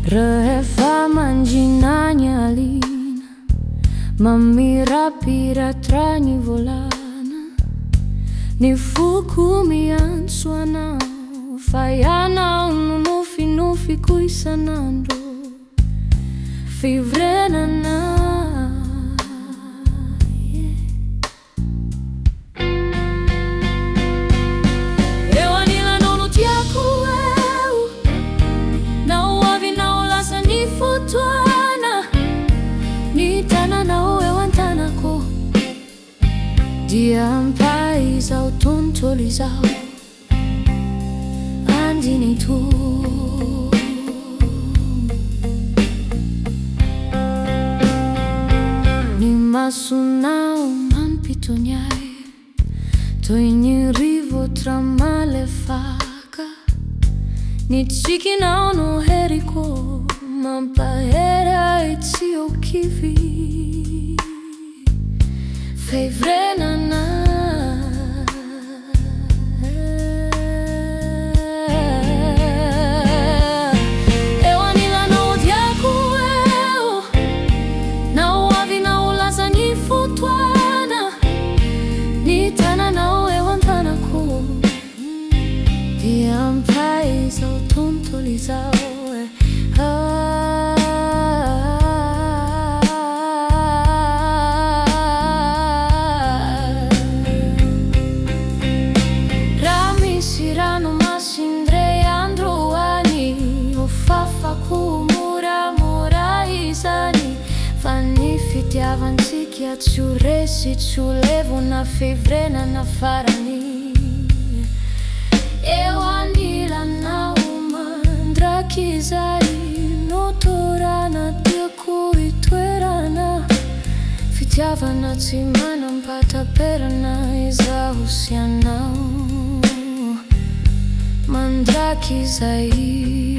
Rehefa manginany alina, mamirapiratra ny volana. Ny foko miantso anao, fa ianao no nofinofiko isan'andro. Fivrenana, eu anilanao no tiako eu, nao avy nao lasa ny fotoana. Ny tananao eo an-tanako, dia ampy izao tontolo izao andinito. Ny masonao mampitony ahy, toy ny rivotra malefaka. Ny tsikinao no heriko, mampahery ahy tsy ho kivy. Fivrenana, eu anilanao tiako eu, nao avy nao lasa ny fotoana. Ny tananao eo an-tanako, dia ampy izao tontolo izao Ranomasin-dray androany, ho fafako moramora izany. Fa ny fitiavantsika tsy ho resy, tsy ho levona. Fivrenana farany, eu anilanao mandrakizay, notorana tiako itoerana. Fitiavana tsy manam-pataperana, izaho sy anao mandrakizay.